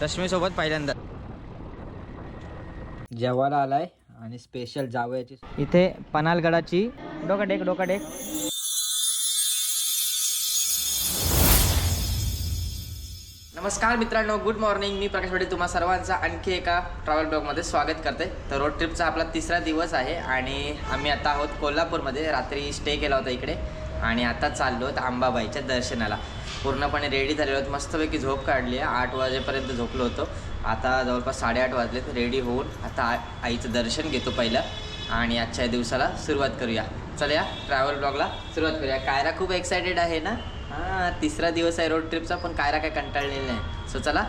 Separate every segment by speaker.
Speaker 1: रश्मीसोबत पहिल्यांदा जेवायला आलाय आणि स्पेशल जावयाची इथे पनालगडाची डोकाटेक नमस्कार मित्रांनो, गुड मॉर्निंग. मी प्रकाश पाटील तुम्हा सर्वांचा आणखी एका ट्रॅव्हल ब्लॉगमध्ये स्वागत करते. तर रोड ट्रिपचा आपला तिसरा दिवस आहे आणि आम्ही आता आहोत कोल्हापूरमध्ये. रात्री स्टे केला होता इकडे आणि आता चाललो आहोत अंबाबाईच्या दर्शनाला. पूर्णपणे रेडी झालेलो आहोत, मस्तपैकी झोप काढली आहे. 8 वाजेपर्यंत झोपलो होतो. आता जवळपास 8:30 वाजलेत. रेडी होऊन आता आईचं दर्शन घेतो पहिलं आणि आजच्या दिवसाला सुरुवात करूया. चला या ट्रॅव्हल ब्लॉगला सुरुवात करूया. कायरा खूप एक्सायटेड आहे ना. हां, तिसरा दिवस आहे रोड ट्रिपचा, पण कायरा काय कंटाळलेलं नाही. सो चला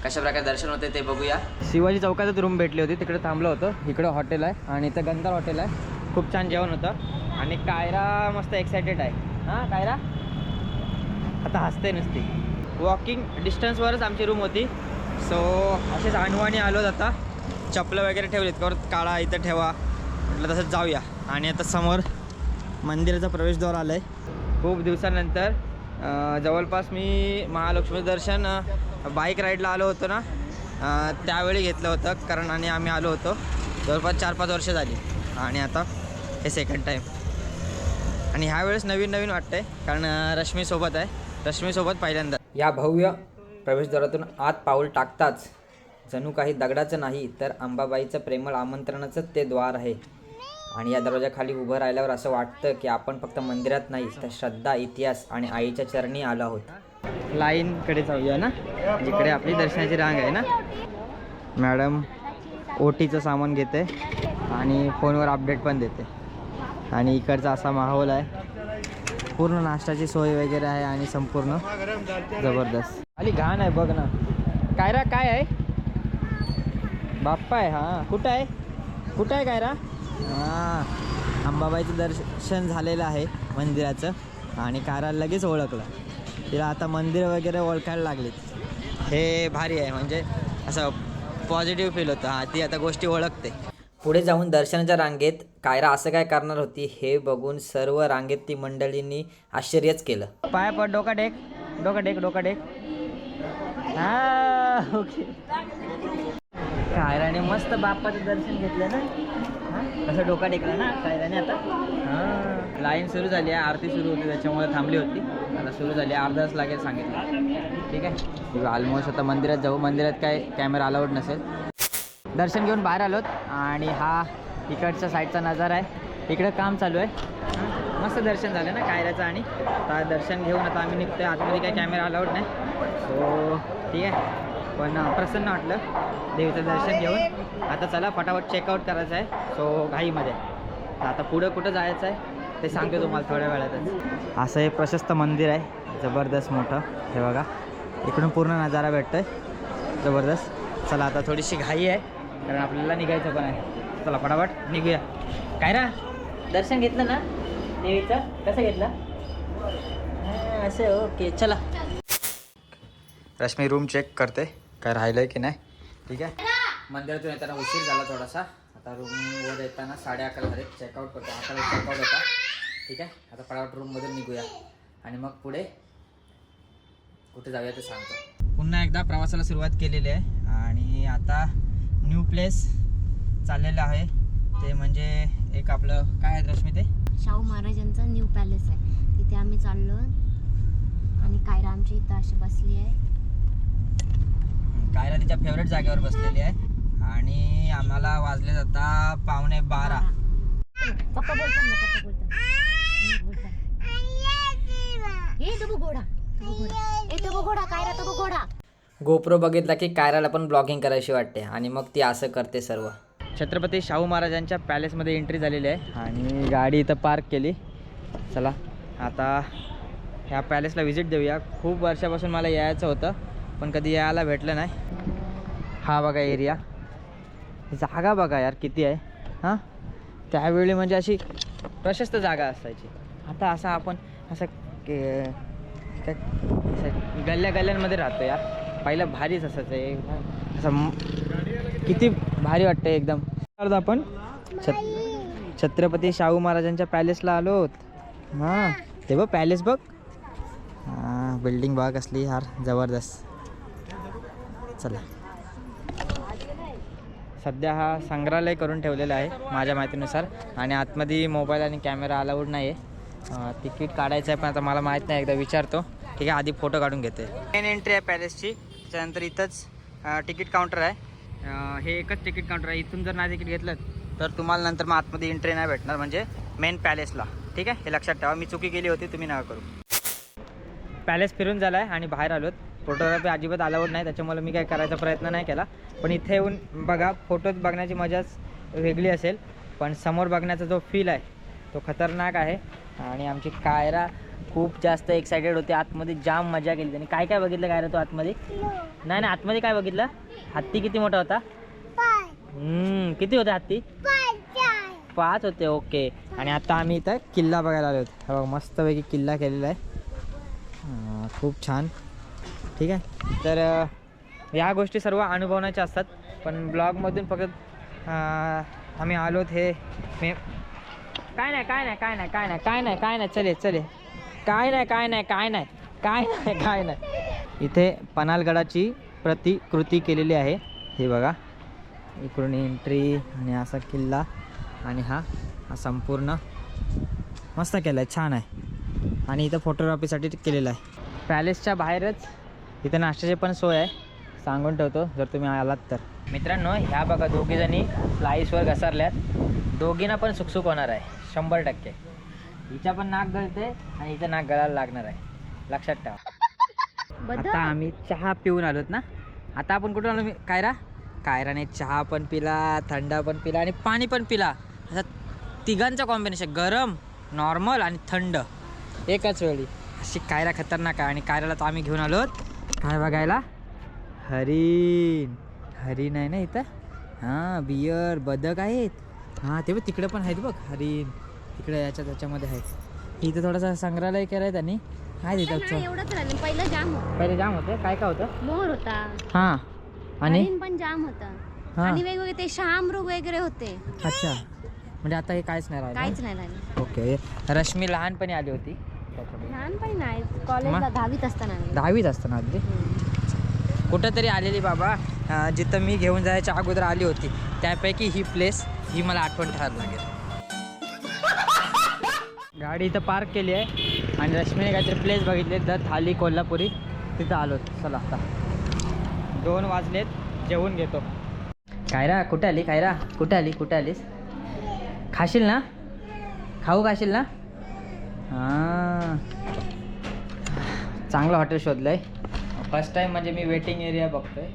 Speaker 1: कशा प्रकारे दर्शन होते ते बघूया. शिवाजी चौकातच रूम भेटली होती, तिकडे थांबलो होतो. इकडं हॉटेल आहे आणि इथं गंधार हॉटेल आहे. खूप छान जेवण होतं आणि कायरा मस्त एक्सायटेड आहे. हां कायरा आता हसते नुसती. वॉकिंग डिस्टन्सवरच आमची रूम होती. सो असेच अनवाणी आलो. आता चपलं वगैरे ठेवलीत, परत काळा इथं ठेवा म्हटलं, तसंच जाऊया. आणि आता समोर मंदिराचा प्रवेशद्वार आलं आहे. खूप दिवसानंतर जवळपास मी महालक्ष्मी दर्शन बाईक राईडला आलो होतो ना, त्यावेळी घेतलं होतं. कारण आणि आम्ही आलो होतो जवळपास 4-5 वर्ष झाली आणि आता हे सेकंड टाईम. आणि ह्या वेळेस नवीन वाटतंय कारण रश्मीसोबत आहे. रश्मीसोबत पहिल्यांदा या भव्य प्रवेशद्वारातून आत पाऊल टाकताच जणू काही दगडाचं नाही तर अंबाबाईचं प्रेमळ आमंत्रणाचं ते द्वार आहे. आणि या दरवाजाखाली उभं राहिल्यावर असं वाटतं की आपण फक्त मंदिरात नाही तर श्रद्धा, इतिहास आणि आईच्या चरणी आलो आहोत. लाईनकडे जाऊया ना, जिकडे आपली दर्शनाची रांग आहे ना. मॅडम ओटीचं सामान घेते आणि फोनवर अपडेट पण देते. आणि इकडचा असा माहोल आहे. पूर्ण नाश्त्याची सोय वगैरे आहे आणि संपूर्ण जबरदस्त. खाली घाण आहे बघ ना. कायरा काय आहे? बाप्पा आहे. हां कुठं आहे कायरा? हां, अंबाबाईचं दर्शन झालेलं आहे मंदिराचं आणि कायरा लगेच ओळखलं. तिला आता मंदिर वगैरे ओळखायला लागलीत. हे भारी आहे, म्हणजे असं पॉझिटिव्ह फील होतं. हां, ती आता गोष्टी ओळखते. पुढे जाऊन दर्शनाच्या रांगेत कायरा असं काय करणार होती हे बघून सर्व रांगेत ती मंडळींनी आश्चर्यच केलं. पाय पड, डोका टेक. हां ओके. कायराने मस्त बाप्पाचं दर्शन घेतलं ना. हां कसं डोका टेकला ना कायराने आता. हां, लाईन सुरू झाली आहे. आरती सुरू होती त्याच्यामुळे थांबली होती. आता सुरू झाली. अर्धा तास लागेल सांगितलं. ठीक आहे, ऑलमोस्ट आता मंदिरात जाऊ. मंदिरात काय कॅमेरा अलाउड नसेल. दर्शन घेऊन बाहेर आलोत आणि हा इकडच्या साईडचा नजारा आहे. इकडं काम चालू आहे. मस्त दर्शन झालं ना कायराचं. आणि आता दर्शन घेऊन आता आम्ही निघतोय. आतमध्ये काही कॅमेरा अलाउड नाही. सो ठीक आहे, पण प्रसन्न वाटलं देवीचं दर्शन घेऊन. आता चला फटाफट चेकआउट करायचं आहे. सो घाईमध्ये आता पुढं कुठं जायचं आहे ते सांगतो तुम्हाला थोड्या वेळातच. असं हे प्रशस्त मंदिर आहे, जबरदस्त मोठं. हे बघा इकडून पूर्ण नजारा भेटतोय, जबरदस्त. चला आता थोडीशी घाई आहे कारण आपल्याला निघायचं पण आहे. चला फटाफट निघूया. कायरा दर्शन घेतलं ना देवीचं? कसं घेतलं? असं ओके. चला रश्मी रूम चेक करते काय राहिलं आहे की नाही. ठीक आहे, मंदिरातून येताना उशीर झाला थोडासा. आता रूमवर येताना 11:30 झाले. चेकआउट करतो. 11 चेकआउट होता. ठीक आहे, आता फटाफट रूममधून निघूया आणि मग पुढे कुठे जाऊया ते सांगतो. पुन्हा एकदा प्रवासाला सुरुवात केलेली आहे आणि आता न्यू प्लेस चाललेलं आहे. ते म्हणजे एक आपलं काय आहे रश्मी, ते
Speaker 2: शाहू महाराजांचा न्यू पॅलेस आहे. तिथे आम्ही चाललो आणि कायरा आमच्या इथं अशी बसली आहे.
Speaker 1: कायरा तिच्या फेवरेट जागेवर बसलेली आहे आणि आम्हाला वाजले जाता 11:15.
Speaker 2: पप्पा बोलतात ना, पप्पा बोलतात. कायरा तो घोडा.
Speaker 1: गोप्रो बघितला की कायराला पण ब्लॉगिंग करायची वाटते आणि मग ती असं करते सर्व. छत्रपती शाहू महाराजांच्या पॅलेसमध्ये एंट्री झालेली आहे आणि गाडी इथं पार्क केली. चला आता ह्या पॅलेसला व्हिजिट देऊया. खूप वर्षापासून मला यायचं होतं पण कधी यायला भेटलं नाही. हा बघा एरिया, जागा बघा यार किती आहे. हां, त्यावेळी म्हणजे अशी प्रशस्त जागा असायची. आता असं आपण असं गल्ल्यांमध्ये राहतो यार. पहिलं भारीच असायचं आहे. असं किती भारी वाटतं एकदम. आपण छत्रपती शाहू महाराजांच्या पॅलेसला आलोत. हां ते बघ पॅलेस बघ. हां बिल्डिंग बघ कसली यार, जबरदस्त. चला सध्या हा संग्रहालय करून ठेवलेला आहे माझ्या माहितीनुसार, आणि आतमध्ये मोबाईल आणि कॅमेरा अलाउड नाही आहे. तिकीट काढायचं आहे पण आता मला माहीत नाही, एकदा विचारतो. ठीक आहे, आधी फोटो काढून घेते. मेन एंट्री आहे पॅलेसची, त्याच्यानंतर इथंच तिकीट काउंटर आहे. हे एकच तिकीट काउंटर आहे. इथून जर नाही तिकीट घेतलं तर तुम्हाला नंतर मग आतमध्ये एंट्री नाही भेटणार, म्हणजे मेन पॅलेसला. ठीक आहे, हे लक्षात ठेवा. मी चुकी केली होती, तुम्ही नका करू. पॅलेस फिरून झाला आहे आणि बाहेर आलोत. फोटोग्राफी अजिबात अलाउड नाही, त्याच्यामुळे मी काही करायचा प्रयत्न नाही केला. पण इथे येऊन बघा, फोटोत बघण्याची मजाच वेगळी असेल, पण समोर बघण्याचा जो फील आहे तो खतरनाक आहे. आणि आमची कायरा खूप जास्त एक्सायटेड होती. आतमध्ये जाम मजा केली त्यांनी. काय काय बघितलं कायरा तो आतमध्ये? नाही नाही, आतमध्ये काय बघितलं? हत्ती किती मोठा होता? किती होते हत्ती? 5 होते. ओके. आणि आता आम्ही इथं किल्ला बघायला आलो होतो. हो, मस्तपैकी किल्ला केलेला आहे, खूप छान. ठीक आहे, तर ह्या गोष्टी सर्व अनुभवण्याच्या असतात, पण ब्लॉगमधून फक्त आम्ही आलोत हे मी काय नाही काय नाही काय नाही काय नाही काय नाही काय नाही चले चले काय नाही काय नाही काय नाही काय नाही काय नाही. इथे पन्हाळगडाची प्रतिकृती केलेली आहे. हे बघा, इकडून एंट्री आणि असा किल्ला, आणि हा संपूर्ण मस्त केला आहे, छान आहे. आणि इथं फोटोग्राफीसाठी केलेलं आहे. पॅलेसच्या बाहेरच इथं नाश्त्याची पण सोय आहे, सांगून ठेवतो जर तुम्ही आलात तर. मित्रांनो, ह्या बघा दोघीजणी स्लाईसवर घसरल्यात. दोघींना पण सुखसुख होणार आहे 100%. हिच्या पण नाक गळते आणि हिचं नाक गळायला लागणार आहे, लक्षात ठेवा. आता आम्ही चहा पिऊन आलोत ना. आता आपण कुठून आलो? कायराने चहा पण पिला, थंड पण पिला आणि पाणी पण पिला. असा तिघांचं कॉम्बिनेशन, गरम, नॉर्मल आणि थंड एकाच वेळी. अशी कायरा खतरनाक आहे. आणि कायराला तर आम्ही घेऊन आलोत काय बघायला? हरिण. हरिण आहे ना इथं. हां, बियर, बदक आहेत. हां, ते बघ तिकडे पण आहेत बघ हरिण, तिकडे त्याच्यामध्ये आहेत. इथं थोडासा संग्रहालय केलं आहे त्यांनी. काय तिथं पहिले जाम होतं. काय काय होतं?
Speaker 2: मोर होता.
Speaker 1: हां, आणि
Speaker 2: पण जाम होता.
Speaker 1: हां,
Speaker 2: आणि वेगवेगळे ते शामृग वगैरे होते.
Speaker 1: अच्छा, म्हणजे आता हे काहीच नाही राहिलं.
Speaker 2: काहीच नाही राहिलं.
Speaker 1: ओके. रश्मी लहानपणी आली होती त्याच्यामध्ये.
Speaker 2: लहानपणी नाही, कॉलेजला 10वीत असताना.
Speaker 1: 10वीत असताना आली कुठंतरी आलेली बाबा. जिथं मी घेऊन जायच्या अगोदर आली होती, त्यापैकी ही प्लेस ही मला आठवण ठरायला लागेल. गाडी इथं पार्क केली आहे आणि रश्मीने काहीतरी प्लेस बघितले, द थाली कोल्हापुरी. तिथं आलो. चला, आता 2 वाजलेत, जेवून घेतो. कायरा कुठे आली? कायरा कुठे आली? कुठे आलीस? खाशील ना? खाऊ खाशील ना? हां, चांगलं हॉटेल शोधलं आहे. फर्स्ट टाईम म्हणजे मी वेटिंग एरिया बघतोय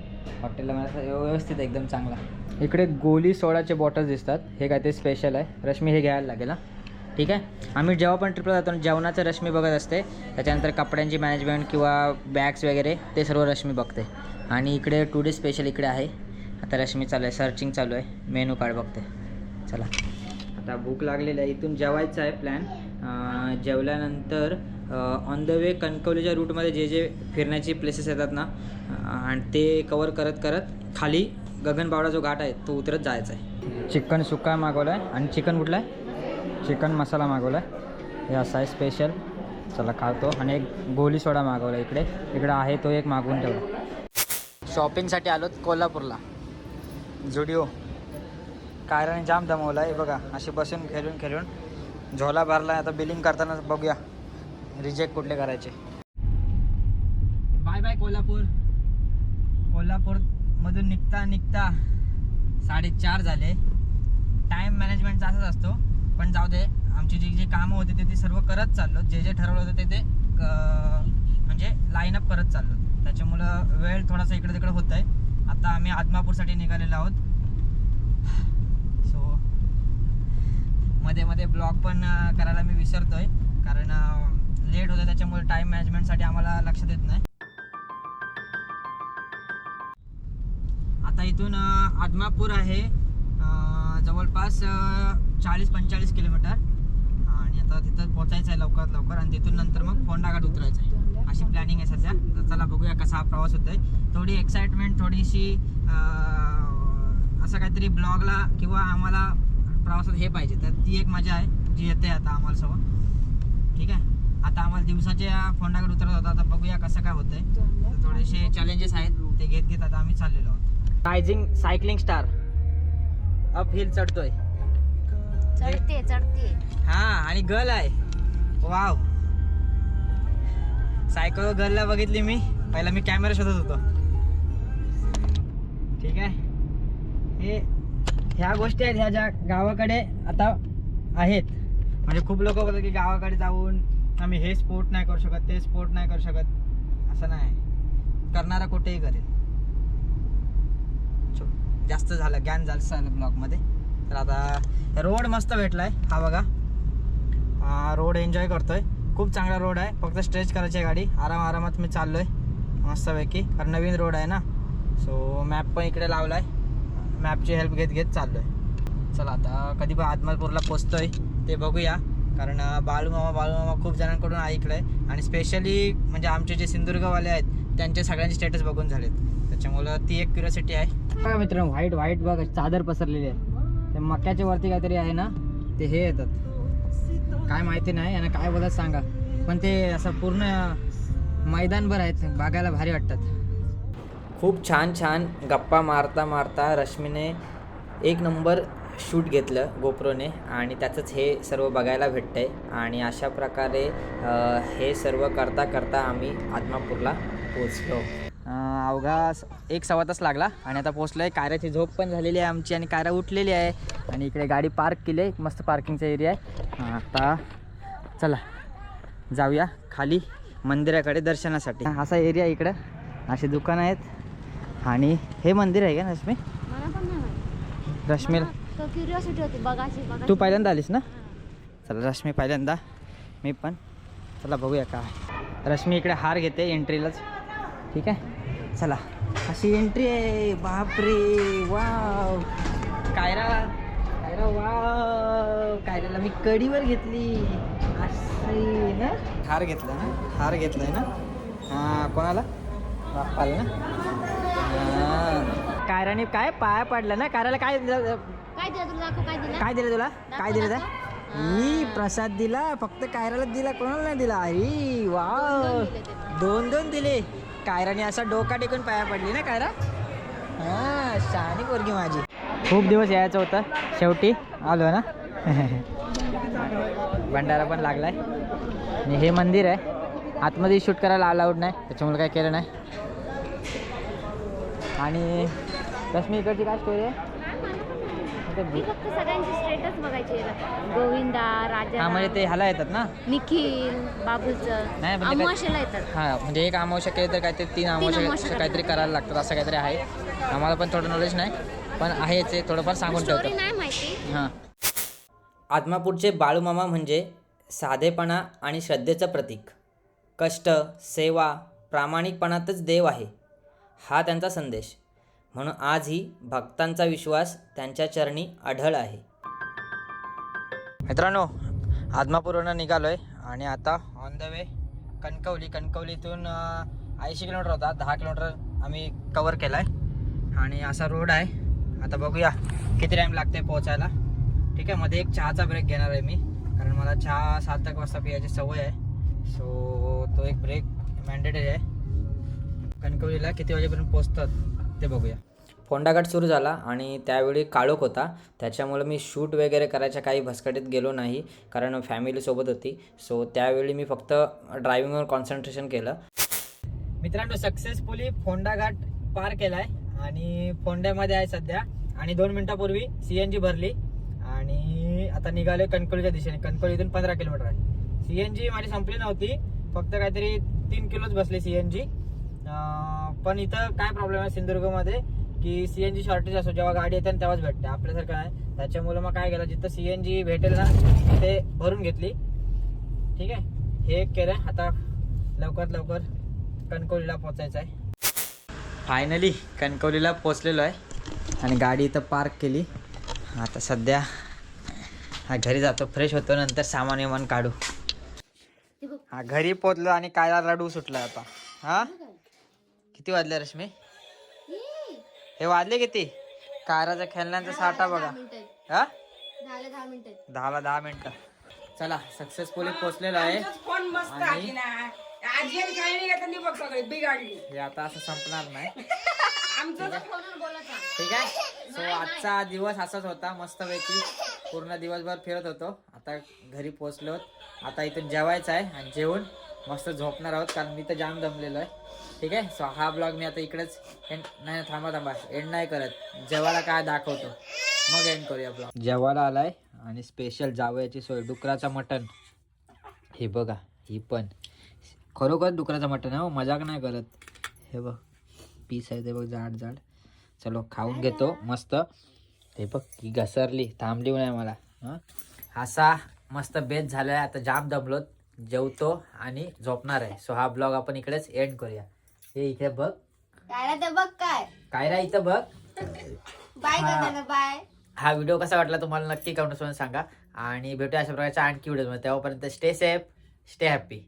Speaker 1: हॉटेलला. मला व्यवस्थित एकदम चांगला. इकडे गोली सोडाचे बॉटल्स दिसतात. हे काय ते स्पेशल आहे. रश्मी हे घ्यायला लागेल ना. ठीक आहे, आम्ही जेव्हा पण ट्रिपला जातो जेवणाचं रश्मी बघत असते. त्याच्यानंतर कपड्यांची मॅनेजमेंट किंवा बॅग्स वगैरे ते सर्व रश्मी बघते. आणि इकडे टुडे स्पेशल इकडे आहे. आता रश्मी चालू आहे, सर्चिंग चालू आहे, मेनू कार्ड बघते. चला, आता भूक लागलेली आहे. इथून जेवायचं आहे प्लॅन. जेवल्यानंतर ऑन द वे कणकवलीच्या रूटमध्ये जे जे फिरण्याची प्लेसेस येतात ना, आणि ते कवर करत करत खाली गगनबावडा जो घाट आहे तो उतरत जायचा आहे. चिकन सुक्का मागवला आहे. आणि चिकन कुठला आहे? चिकन मसाला मागवला आहे. हे असा आहे स्पेशल. चला खातो. आणि एक गोली सोडा मागवला इकडे आहे, तो एक मागवून ठेवला. शॉपिंगसाठी आलोत कोल्हापूरला, जुडिओ. कायराने जाम दमवला आहे बघा, अशी बसून खेळून झोला भरला. आता बिलिंग करताना बघूया रिजेक्ट कुठले करायचे. Bye bye Kolhapur. कोल्हापूरमधून निघता 4:30 झाले. टाईम मॅनेजमेंटचा असाच असतो, पण जाऊ दे. आमची जी कामं होती ते सर्व करत चाललो. जे ठरवलं होतं ते म्हणजे लाईनअप करत चाललो. त्याच्यामुळं वेळ थोडासा इकडे तिकडे होत आहे. आता आम्ही आदमापूरसाठी निघालेलो आहोत. सो मध्ये मध्ये ब्लॉग पण करायला मी विसरतोय, कारण लेट होतं. त्याच्यामुळे टाईम मॅनेजमेंटसाठी आम्हाला लक्ष देत नाही. आता इथून आदमापूर आहे जवळपास 40-45 किलोमीटर. आणि आता तिथं पोचायचं आहे लवकरात लवकर. आणि तिथून नंतर मग फोंडाघाट उतरायचं आहे, अशी प्लॅनिंग आहे सध्या. तर चला बघूया कसा हा प्रवास होतोय. थोडी एक्साइटमेंट, थोडीशी असं काहीतरी ब्लॉगला किंवा आम्हाला प्रवासात हे पाहिजे, तर ती एक मजा आहे जी येते आता आम्हाला सोबत. ठीक आहे, आता आम्हाला दिवसाच्या फोंडाघाट उतरत होता. आता बघूया कसं काय होतंय. तर थोडेसे चॅलेंजेस आहेत, ते घेत आता आम्ही चाललेलो आहोत. Rising cycling star up hill चढतोय.
Speaker 2: चढते
Speaker 1: हा आणि गर्ल आहे. वाव. सायकल गर्लला बघितली मी पहिला. मी कॅमेरा शोधत होतो. ठीक आहे. ह्या गोष्टी आहेत ह्या ज्या गावाकडे आता आहेत. म्हणजे खूप लोक बोलतात की गावाकडे जाऊन आम्ही हे स्पोर्ट नाही करू शकत, ते स्पोर्ट नाही करू शकत. असं नाही, करणारा कुठेही करेल. जास्त झालं ज्ञान झालं ब्लॉगमध्ये. तर आता रोड मस्त भेटलाय. हा बघा, हा रोड एन्जॉय करतोय. खूप चांगला रोड आहे. फक्त स्ट्रेच करायची आहे गाडी. आरामात मी चाललोय मस्तपैकी, कारण नवीन रोड आहे ना. सो मॅप पण इकडे लावलाय. मॅपची हेल्प घेत चाललोय. चला आता कधी पण आदमापूरला पोचतोय ते बघूया. कारण बाळूमामा खूप जणांकडून ऐकलंय. आणि स्पेशली म्हणजे आमचे जे सिंधुदुर्गवाले आहेत त्यांचे सगळ्यांचे स्टेटस बघून झालेत. त्याच्यामुळं ती एक क्युरियोसिटी आहे. बघा मित्रांनो, व्हाईट बघा चादर पसरलेली आहे. ते मक्याच्या वरती काहीतरी आहे ना, ते हे येतात काय माहिती नाही यांना काय बोलत सांगा. पण ते असं पूर्ण मैदानभर आहेत, बघायला भारी वाटतात. खूप छान गप्पा मारता रश्मीने एक नंबर शूट घेतलं गोप्रोने. आणि त्याचंच हे सर्व बघायला भेटतं आहे. आणि अशा प्रकारे हे सर्व करता आम्ही आदमापूरला पोचलो. अवघा 1-1.25 तास लागला आणि आता पोचलो आहे. कायराची झोप पण झालेली आहे आमची आणि कायरा उठलेली आहे. आणि इकडे गाडी पार्क केली आहे. मस्त पार्किंगचा एरिया आहे. आता चला जाऊया खाली मंदिराकडे दर्शनासाठी. असा एरिया इकडं, अशी दुकानं आहेत. आणि हे मंदिर आहे का रश्मी?
Speaker 2: मला पण नाही माहिती.
Speaker 1: रश्मीला
Speaker 2: क्युरियोसिटी होती बघायची.
Speaker 1: तू पहिल्यांदा आलीस ना? चला रश्मी पहिल्यांदा, मी पण. चला बघूया काय. रश्मी इकडे हार घेते एंट्रीलाच. ठीक आहे, चला. अशी एंट्री आहे. बापरे, वाव. कायरा वाव. कायराला मी कडीवर घेतली. असे ना, हार घेतला ना, हार घेतलाय ना. हां, कोणाला? बाप्पाला ना. कायराने काय पाया पडला ना. कायराला काय दिलं?
Speaker 2: काय दिलं तुला?
Speaker 1: काय दिलं तुला? काय दिलं? ही प्रसाद दिला. फक्त कायराला दिला, कोणाला नाही दिला. ही वाव, 2 दिले. कायराने असा डोका टेकून पाया पडली ना कायरा. हां, शहाणी पोरगी माझी. खूप दिवस यायचं होतं, शेवटी आलो ना. भंडारा पण लागलाय. आणि हे मंदिर आहे. आतमध्ये शूट करायला अलाउड नाही, त्याच्यामुळे काय केलं नाही. आणि रश्मी इकडची काय स्टोरी आहे?
Speaker 2: मी फक्त सगळ्यांचे स्टेटस बघायचे. गोविंदा, राजा.
Speaker 1: हा म्हणजे ते ह्याला येतात ना,
Speaker 2: निखिल, बाबूचं.
Speaker 1: नाही म्हणजे
Speaker 2: अमावस्येला येतात.
Speaker 1: हां म्हणजे एक अमावस्या केली तर काहीतरी 3 अमावस्या काहीतरी करायला लागतात, असं काहीतरी आहे. आम्हाला पण थोडं नॉलेज नाही, पण आहेच आहे, थोडंफार सांगून ठेवतो.
Speaker 2: स्टोरी नाही माहिती.
Speaker 1: हां. आदमापूरचे बाळूमामा म्हणजे साधेपणा आणि श्रद्धेचं प्रतीक. कष्ट, सेवा, प्रामाणिकपणातच देव आहे, हा त्यांचा संदेश. म्हणून आजही भक्तांचा विश्वास त्यांच्या चरणी अढळ आहे. मित्रांनो, आदमापूरवरून निघालो आहे आणि आता ऑन द वे कणकवलीतून 80 किलोमीटर होता, 10 किलोमीटर आम्ही कवर केला आहे. आणि असा रोड आहे. आता बघूया किती टाईम लागते पोहोचायला. ठीक आहे, मध्ये एक चहाचा ब्रेक घेणार आहे मी, कारण मला चहा 7 वाजता पियाची सवय आहे. सो तो एक ब्रेक मॅन्डेटरी आहे. कणकवलीला किती वाजेपर्यंत पोहोचतात ते बघूया. फोंडाघाट सुरू झाला आणि त्यावेळी काळोख होता, त्याच्यामुळे मी शूट वगैरे करायच्या काही भस्कटीत गेलो नाही, कारण फॅमिलीसोबत होती. सो त्यावेळी मी फक्त ड्रायव्हिंगवर कॉन्सन्ट्रेशन केलं. मित्रांनो, सक्सेसफुली फोंडाघाट पार केला आहे आणि फोंड्यामध्ये आहे सध्या. आणि 2 मिनिटापूर्वी CNG भरली आणि आता निघाले कणकवलीच्या दिशेने. कणकवलीतून 15 किलोमीटर आहे. CNG माझी संपली नव्हती, फक्त काहीतरी 3 किलोच बसले CNG. पण इथं काय प्रॉब्लेम आहे सिंधुदुर्गमध्ये की CNG शॉर्टेज असो, जेव्हा गाडी येते तेव्हाच भेटते, आपल्यासारखं नाही. त्याच्यामुळे मग काय केलं, जिथं CNG भेटेल ना ते भरून घेतली. ठीक आहे, हे केलं. आता लवकर कणकवलीला पोचायचं आहे. फायनली कणकवलीला पोचलेलो आहे आणि गाडी इथं पार्क केली. आता सध्या घरी जातो, फ्रेश होतो, नंतर सामान विमान काढू. घरी पोचलो आणि काय रडू सुटलं आता. हा, किती वाजले रश्मी? हे वाजले किती? काराच्या खेळण्यांचा साठा बघा. हा, 10 मिनिटं. चला, सक्सेसफुली पोचलेलो आहे. आणि हे आता असं संपणार नाही. ठीक आहे. सो आजचा दिवस असाच होता मस्तपैकी. पूर्ण दिवसभर फिरत होतो. आता घरी पोहोचलो. आता इथून जेवायचं आहे आणि जेवून मस्त झोपणार आहोत कारण मी तर जाम दमलेलो आहे. ठीक आहे. सो हा ब्लॉग मी आता इकडेच नाही थांबा एंड नाही करत. जेवायला काय दाखवतो मग एंड करूया ब्लॉग. जेवायला आलाय आणि स्पेशल जावयाची सोय डुकराचा मटण. हे बघा ही पण खरोखर डुकराचं मटण आहे. मजाक नाही करत. हे बघ पीस आहे ते बघ जाड जाड. चलो खाऊन घेतो मस्त. हे बघ की घसरली थांबली नाही मला. असा मस्त बेत झालाय. आता जाम दमलोत. जेवतो आणि झोपणार आहे. सो हा ब्लॉग आपण इकडेच एंड करूया. हे इथे बघ कायरा इथं बघ.
Speaker 2: बाय.
Speaker 1: हा व्हिडिओ कसा वाटला तुम्हाला नक्की कमेंट्स मध्ये सांगा आणि भेटूया अशा प्रकारच्या आणखी व्हिडिओ मध्ये. तेव्हापर्यंत स्टे सेफ स्टे हॅप्पी.